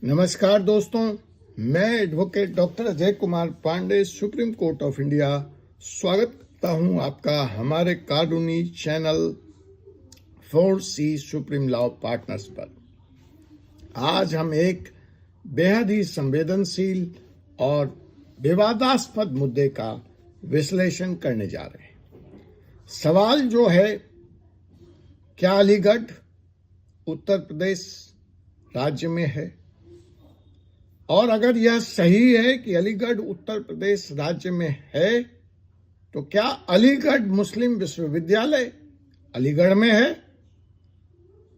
नमस्कार दोस्तों, मैं advocate doctor Ajay Kumar Pandey Supreme Court of India स्वागत करता हूं आपका हमारे कानूनी channel 4C supreme law partners पर। आज हम एक बेहद ही संवेदनशील और विवादास्पद मुद्दे का विश्लेषण करने जा रहे हैं। सवाल जो है, क्या अलीगढ़ उत्तर प्रदेश राज्य में है? और अगर यह सही है कि अलीगढ़ उत्तर प्रदेश राज्य में है, तो क्या अलीगढ़ मुस्लिम विश्वविद्यालय अलीगढ़ में है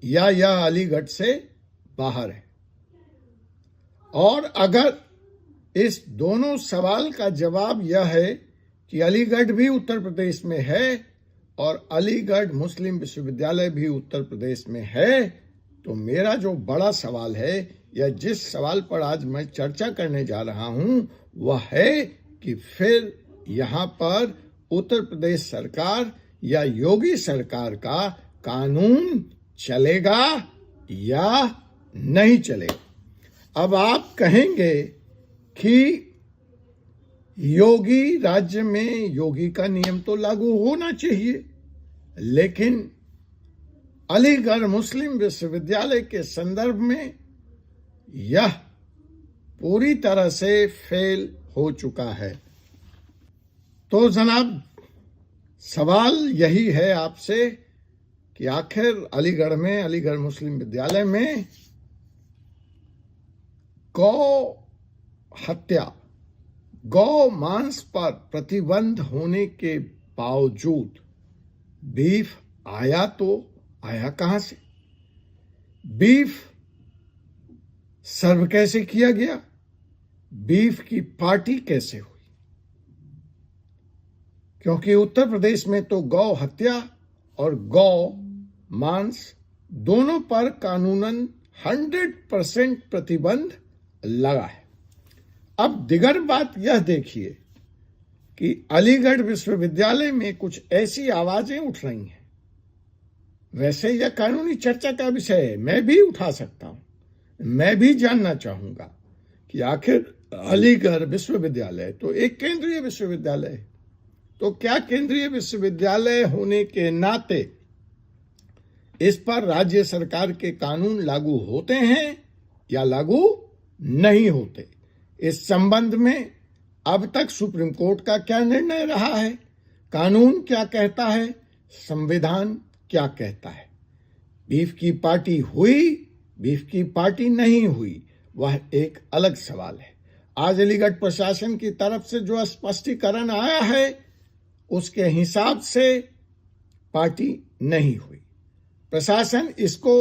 या यह अलीगढ़ से बाहर है? और अगर इस दोनों सवाल का जवाब यह है कि अलीगढ़ भी उत्तर प्रदेश में है और अलीगढ़ मुस्लिम विश्वविद्यालय भी उत्तर प्रदेश में है, तो मेरा जो बड़ा सवाल है या जिस सवाल पर आज मैं चर्चा करने जा रहा हूं, वह है कि फिर यहां पर उत्तर प्रदेश सरकार या योगी सरकार का कानून चलेगा या नहीं चलेगा। अब आप कहेंगे कि योगी राज्य में योगी का नियम तो लागू होना चाहिए, लेकिन अलीगढ़ मुस्लिम विश्वविद्यालय के संदर्भ में यह पूरी तरह से फेल हो चुका है। तो जनाब, सवाल यही है आपसे कि आखिर अलीगढ़ में, अलीगढ़ मुस्लिम विद्यालय में गौ हत्या, गौ मांस पर प्रतिबंध होने के बावजूद बीफ आया तो आया कहां से? बीफ सर्व कैसे किया गया? बीफ की पार्टी कैसे हुई? क्योंकि उत्तर प्रदेश में तो गौ हत्या और गौ मांस दोनों पर कानूनन 100% प्रतिबंध लगा है। अब दिगर बात यह देखिए कि अलीगढ़ विश्वविद्यालय में कुछ ऐसी आवाजें उठ रही हैं। वैसे यह कानूनी चर्चा का विषय है, मैं भी उठा सकता हूं। मैं भी जानना चाहूंगा कि आखिर अलीगढ़ विश्वविद्यालय तो एक केंद्रीय विश्वविद्यालय है, तो क्या केंद्रीय विश्वविद्यालय होने के नाते इस पर राज्य सरकार के कानून लागू होते हैं या लागू नहीं होते? इस संबंध में अब तक सुप्रीम कोर्ट का क्या निर्णय रहा है? कानून क्या कहता है? संविधान क्या कहता है? बीफ की पार्टी हुई, बीफ की पार्टी नहीं हुई, वह एक अलग सवाल है। आज अलीगढ़ प्रशासन की तरफ से जो स्पष्टीकरण आया है, उसके हिसाब से पार्टी नहीं हुई। प्रशासन इसको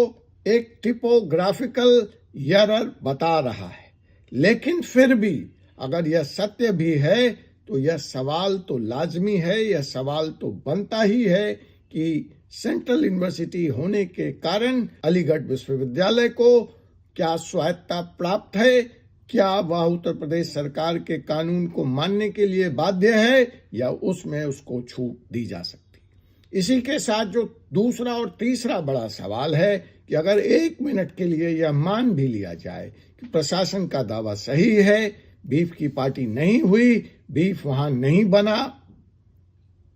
एक टिपोग्राफिकल एरर बता रहा है, लेकिन फिर भी अगर यह सत्य भी है तो यह सवाल तो लाजमी है, यह सवाल तो बनता ही है कि सेंट्रल यूनिवर्सिटी होने के कारण अलीगढ़ विश्वविद्यालय को क्या स्वायत्तता प्राप्त है? क्या वह उत्तर प्रदेश सरकार के कानून को मानने के लिए बाध्य है या उसमें उसको छूट दी जा सकती? इसी के साथ जो दूसरा और तीसरा बड़ा सवाल है कि अगर 1 मिनट के लिए यह मान भी लिया जाए कि प्रशासन का दावा सही है, बीफ की पार्टी नहीं हुई, बीफ वहां नहीं बना,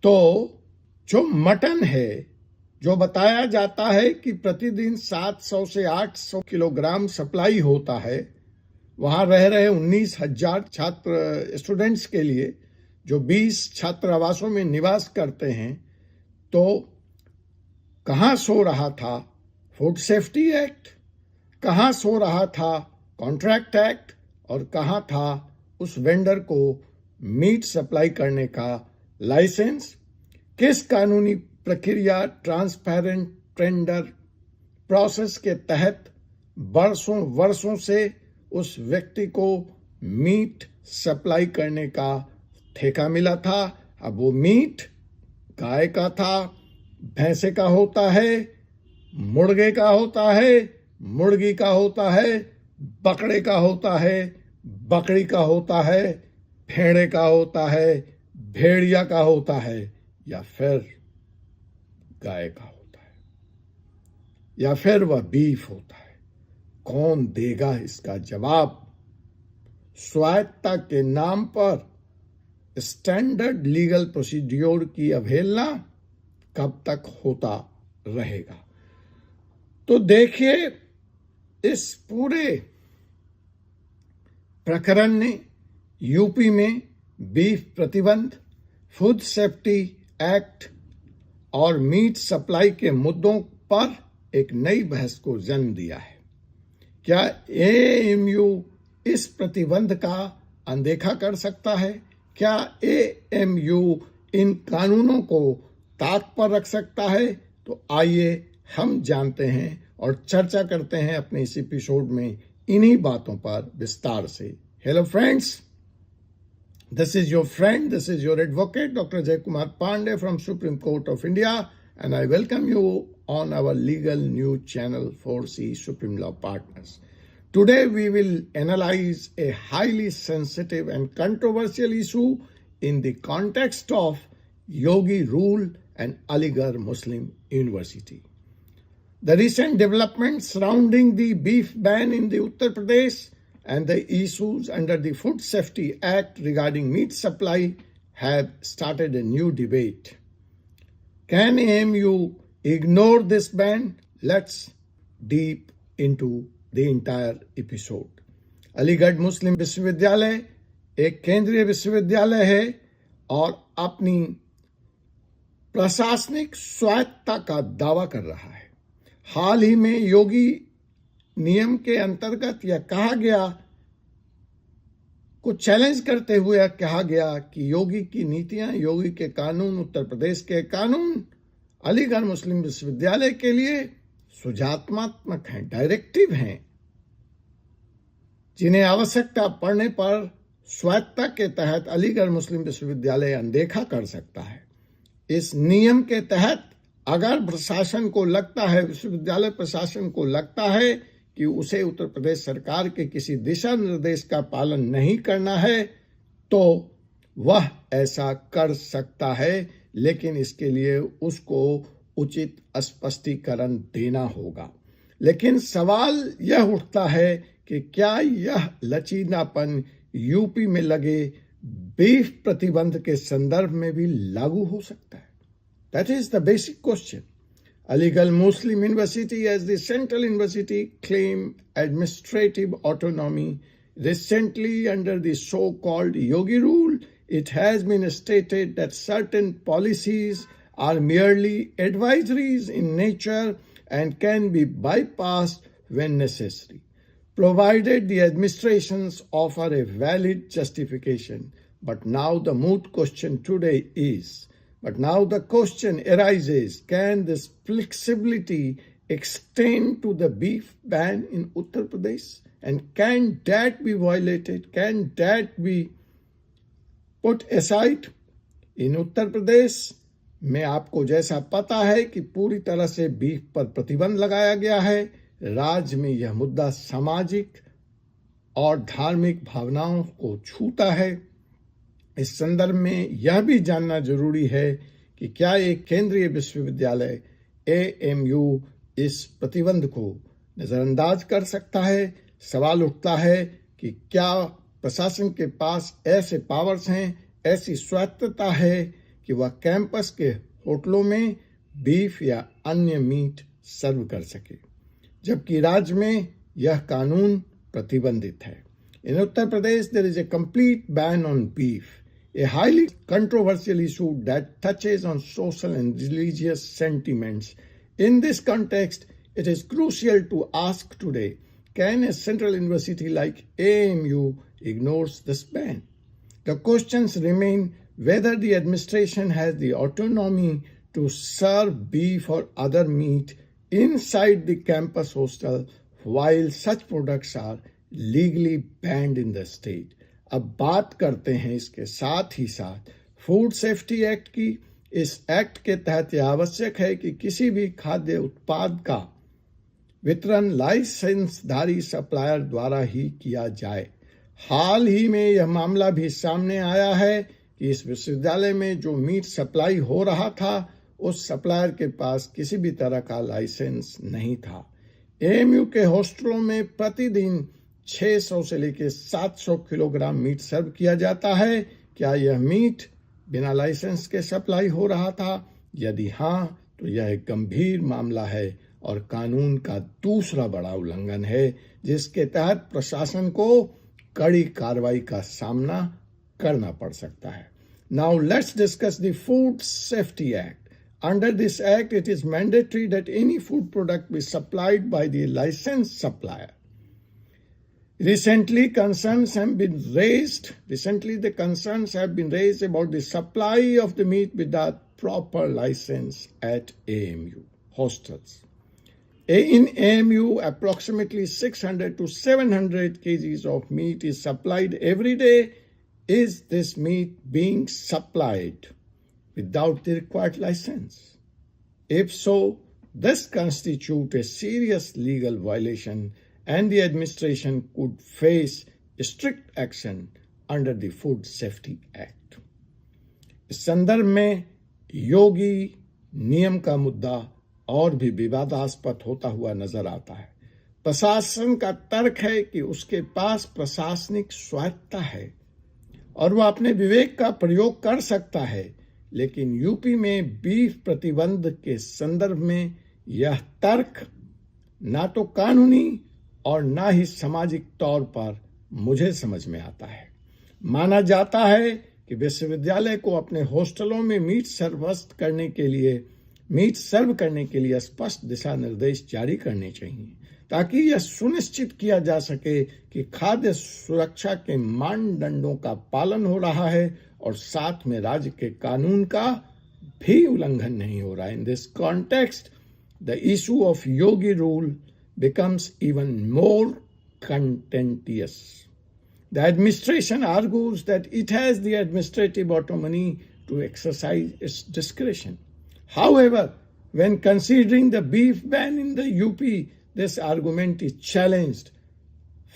तो जो मटन है, जो बताया जाता है कि प्रतिदिन 700 से 800 किलोग्राम सप्लाई होता है, वहां रह रहे 19,000 छात्र स्टूडेंट्स के लिए जो 20 छात्रावासों में निवास करते हैं, तो कहां सो रहा था फूड सेफ्टी एक्ट, कहां सो रहा था कॉन्ट्रैक्ट एक्ट, और कहां था उस वेंडर को मीट सप्लाई करने का लाइसेंस? किस कानूनी प्रक्रिया, ट्रांसपेरेंट टेंडर प्रोसेस के तहत वर्षों से उस व्यक्ति को मीट सप्लाई करने का ठेका मिला था? अब वो मीट गाय का था, भैंसे का होता है, मुर्गे का होता है, मुर्गी का होता है, बकरे का होता है, बकरी का होता है, भेड़े का होता है, भेड़िया का होता है, या फिर गाय का होता है, या फिर वह बीफ होता है? कौन देगा इसका जवाब? स्वायत्तता के नाम पर स्टैंडर्ड लीगल प्रोसीड्योर की अवहेलना कब तक होता रहेगा? तो देखिए, इस पूरे प्रकरण ने यूपी में बीफ प्रतिबंध, फूड सेफ्टी एक्ट और मीट सप्लाई के मुद्दों पर एक नई बहस को जन्म दिया है। क्या एएमयू इस प्रतिबंध का अनदेखा कर सकता है? क्या एएमयू इन कानूनों को ताक पर रख सकता है? तो आइए हम जानते हैं और चर्चा करते हैं अपने इस एपिसोड में इन्हीं बातों पर विस्तार से। Hello friends, this is your friend, this is your advocate, Dr. Jaykumar Pandey from Supreme Court of India, and I welcome you on our legal news channel 4C Supreme Law Partners. Today we will analyze a highly sensitive and controversial issue in the context of Yogi Rule and Aligarh Muslim University. The recent developments surrounding the beef ban in the Uttar Pradesh and the issues under the Food Safety Act regarding meat supply have started a new debate. Can AMU ignore this ban? Let's deep into the entire episode. Aligarh मुस्लिम विश्वविद्यालय एक केंद्रीय विश्वविद्यालय है और अपनी प्रशासनिक स्वायत्तता का दावा कर रहा है। हाल ही में योगी नियम के अंतर्गत यह कहा गया, कुछ चैलेंज करते हुए यह कहा गया कि योगी की नीतियां, योगी के कानून, उत्तर प्रदेश के कानून अलीगढ़ मुस्लिम विश्वविद्यालय के लिए सुझावात्मक हैं, डायरेक्टिव हैं, जिन्हें आवश्यकता पड़ने पर स्वायत्तता के तहत अलीगढ़ मुस्लिम विश्वविद्यालय अनदेखा कर सकता है। इस नियम के तहत अगर प्रशासन को लगता है, विश्वविद्यालय प्रशासन को लगता है कि उसे उत्तर प्रदेश सरकार के किसी दिशा निर्देश का पालन नहीं करना है, तो वह ऐसा कर सकता है, लेकिन इसके लिए उसको उचित स्पष्टीकरण देना होगा। लेकिन सवाल यह उठता है कि क्या यह लचीलापन यूपी में लगे बीफ प्रतिबंध के संदर्भ में भी लागू हो सकता है? That is the basic question. Aligarh Muslim University as the central university claimed administrative autonomy. Recently, under the so-called Yogi Rule, it has been stated that certain policies are merely advisories in nature and can be bypassed when necessary, provided the administrations offer a valid justification. But now the moot question today is, but now the question arises, can this flexibility extend to the beef ban in Uttar Pradesh? And can that be violated? Can that be put aside? In Uttar Pradesh में आपको जैसा पता है कि पूरी तरह से beef पर प्रतिबंध लगाया गया है। राज्य में यह मुद्दा सामाजिक और धार्मिक भावनाओं को छूता है। इस संदर्भ में यह भी जानना जरूरी है कि क्या एक केंद्रीय विश्वविद्यालय एएमयू इस प्रतिबंध को नजरअंदाज कर सकता है। सवाल उठता है कि क्या प्रशासन के पास ऐसे पावर्स हैं, ऐसी स्वायत्तता है कि वह कैंपस के होटलों में बीफ या अन्य मीट सर्व कर सके, जबकि राज्य में यह कानून प्रतिबंधित है। In Uttar Pradesh, there is a complete ban on beef, a highly controversial issue that touches on social and religious sentiments. In this context, it is crucial to ask today, can a central university like AMU ignores this ban? The questions remain whether the administration has the autonomy to serve beef or other meat inside the campus hostel while such products are legally band in the state. अब बात करते हैं इसके साथ ही साथ food safety act की। इस act के तहत यह आवश्यक है कि किसी भी खाद्य उत्पाद का वितरण लाइसेंसधारी सप्लायर द्वारा ही किया जाए। हाल ही में यह मामला भी सामने आया है कि इस विश्वविद्यालय में जो मीट सप्लाई हो रहा था, उस सप्लायर के पास किसी भी तरह का लाइसेंस नहीं था। एएमयू के हॉस्टलों में प्रतिदिन 600 से लेकर 700 किलोग्राम मीट सर्व किया जाता है। क्या यह मीट बिना लाइसेंस के सप्लाई हो रहा था? यदि हाँ, तो यह एक गंभीर मामला है और कानून का दूसरा बड़ा उल्लंघन है, जिसके तहत प्रशासन को कड़ी कार्रवाई का सामना करना पड़ सकता है। Now let's discuss the Food Safety Act. Under this act, it is mandatory that any food product be supplied by the licensed supplier. Recently, the concerns have been raised about the supply of the meat without proper license at AMU hostels. In AMU, approximately 600 to 700 kgs of meat is supplied every day. Is this meat being supplied without the required license? If so, this constitutes a serious legal violation and the administration could face strict action under the Food Safety Act. इस संदर्भ में योगी नियम का मुद्दा और भी विवादास्पद होता हुआ नजर आता है। प्रशासन का तर्क है कि उसके पास प्रशासनिक स्वायत्तता है और वह अपने विवेक का प्रयोग कर सकता है, लेकिन यूपी में बीफ प्रतिबंध के संदर्भ में यह तर्क ना तो कानूनी और ना ही सामाजिक तौर पर मुझे समझ में आता है। माना जाता है कि विश्वविद्यालय को अपने हॉस्टलों में मीट सर्व करने के लिए स्पष्ट दिशा निर्देश जारी करने चाहिए, ताकि यह सुनिश्चित किया जा सके कि खाद्य सुरक्षा के मानदंडों का पालन हो रहा है और साथ में राज्य के कानून का भी उल्लंघन नहीं हो रहा है। In this context, the issue of Yogi rule becomes even more contentious. The administration argues that it has the administrative autonomy to exercise its discretion. However, when considering the beef ban in the UP, this argument is challenged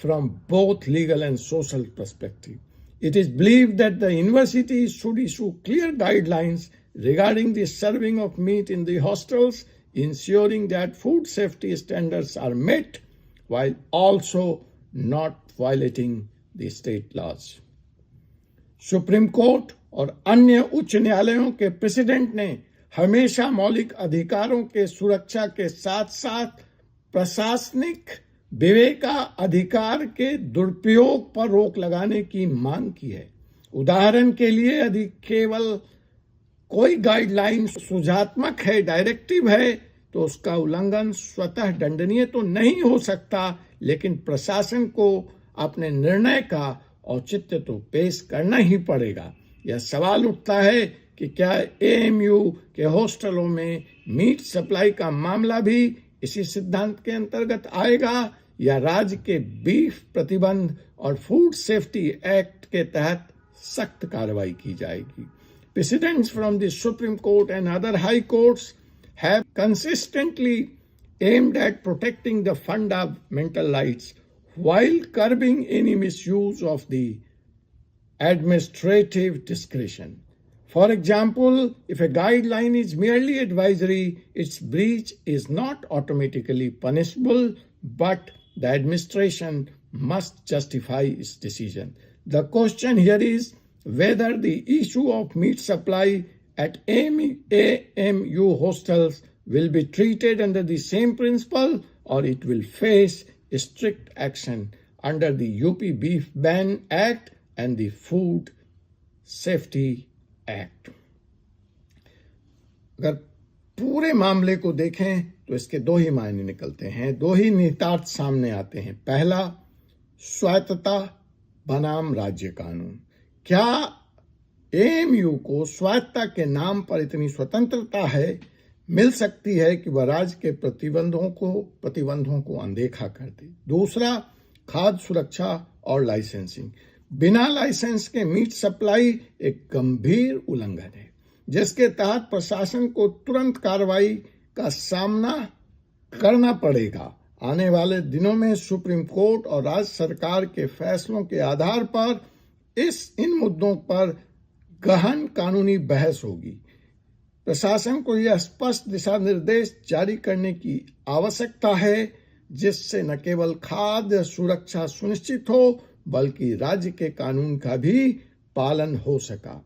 from both legal and social perspective. It is believed that the universities should issue clear guidelines regarding the serving of meat in the hostels, ensuring that food safety standards are met while also not violating the state laws. Supreme court और अन्य उच्च न्यायालयों के president ने हमेशा मौलिक अधिकारों के सुरक्षा के साथ साथ प्रशासनिक विवेकाधिकार के दुरुपयोग पर रोक लगाने की मांग की है। उदाहरण के लिए, यदि केवल कोई गाइडलाइन सुझात्मक है, डायरेक्टिव है, तो उसका उल्लंघन स्वतः दंडनीय तो नहीं हो सकता, लेकिन प्रशासन को अपने निर्णय का औचित्य तो पेश करना ही पड़ेगा। यह सवाल उठता है कि क्या एएमयू के हॉस्टलों में मीट सप्लाई का मामला भी इसी सिद्धांत के अंतर्गत आएगा, या राज्य के बीफ प्रतिबंध और फूड सेफ्टी एक्ट के तहत सख्त कार्रवाई की जाएगी। Precedents from the Supreme Court and other high courts have consistently aimed at protecting the fundamental rights while curbing any misuse of the administrative discretion. For example, if a guideline is merely advisory, its breach is not automatically punishable, but the administration must justify its decision. The question here is whether the issue of meat supply at AMU hostels will be treated under the same principle or it will face strict action under the UP Beef Ban Act and the Food Safety Act. अगर पूरे मामले को देखें तो इसके दो ही मायने निकलते हैं, दो ही निहितार्थ सामने आते हैं। पहला, स्वायत्तता बनाम राज्य कानून। क्या एएमयू को स्वायत्तता के नाम पर इतनी स्वतंत्रता मिल सकती है कि वह राज्य के प्रतिबंधों को अनदेखा कर दे? दूसरा, खाद्य सुरक्षा और लाइसेंसिंग। बिना लाइसेंस के मीट सप्लाई एक गंभीर उल्लंघन है, जिसके तहत प्रशासन को तुरंत कार्रवाई का सामना करना पड़ेगा। आने वाले दिनों में सुप्रीम कोर्ट और राज्य सरकार के फैसलों के आधार पर इन मुद्दों पर गहन कानूनी बहस होगी। प्रशासन को यह स्पष्ट दिशा निर्देश जारी करने की आवश्यकता है जिससे न केवल खाद्य सुरक्षा सुनिश्चित हो बल्कि राज्य के कानून का भी पालन हो सका।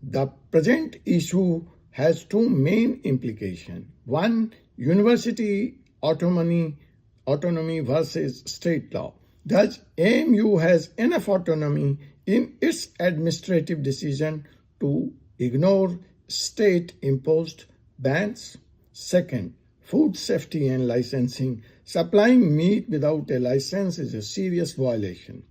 The present issue has two main implications. One, university autonomy versus state law. Thus, AMU has enough autonomy in its administrative decision to ignore state-imposed bans. Second, food safety and licensing. Supplying meat without a license is a serious violation,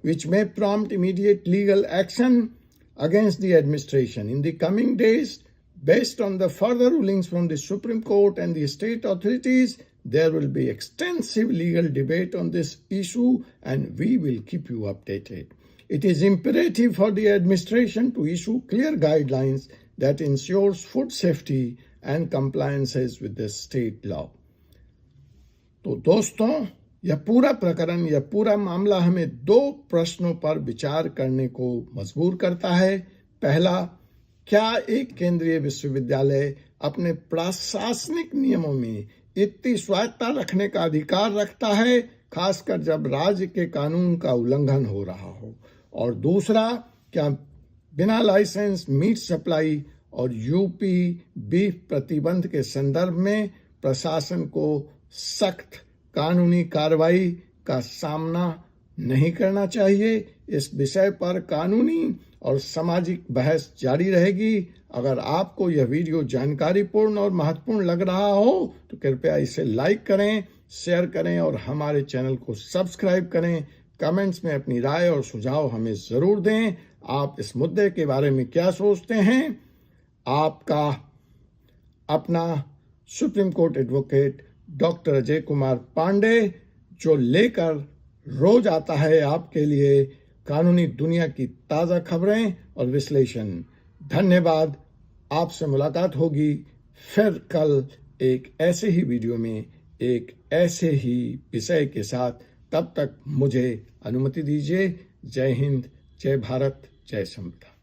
which may prompt immediate legal action against the administration. In the coming days, based on the further rulings from the Supreme Court and the state authorities, there will be extensive legal debate on this issue and we will keep you updated. It is imperative for the administration to issue clear guidelines that ensures food safety and compliances with the state law. तो दोस्तों, यह पूरा प्रकरण, यह पूरा मामला हमें दो प्रश्नों पर विचार करने को मजबूर करता है। पहला, क्या एक केंद्रीय विश्वविद्यालय अपने प्रशासनिक नियमों में इतनी स्वायत्तता रखने का अधिकार रखता है, खासकर जब राज्य के कानून का उल्लंघन हो रहा हो? और दूसरा, क्या बिना लाइसेंस मीट सप्लाई और यूपी बीफ प्रतिबंध के संदर्भ में प्रशासन को सख्त कानूनी कार्रवाई का सामना नहीं करना चाहिए? इस विषय पर कानूनी और सामाजिक बहस जारी रहेगी। अगर आपको यह वीडियो जानकारीपूर्ण और महत्वपूर्ण लग रहा हो तो कृपया इसे लाइक करें, शेयर करें और हमारे चैनल को सब्सक्राइब करें। कमेंट्स में अपनी राय और सुझाव हमें जरूर दें। आप इस मुद्दे के बारे में क्या सोचते हैं? आपका अपना Supreme Court advocate doctor Ajay Kumar Pandey, जो लेकर रोज आता है आपके लिए कानूनी दुनिया की ताजा खबरें और विश्लेषण। धन्यवाद। आपसे मुलाकात होगी फिर कल एक ऐसे ही वीडियो में एक ऐसे ही विषय के साथ। तब तक मुझे अनुमति दीजिए। जय हिंद, जय भारत, जय समता।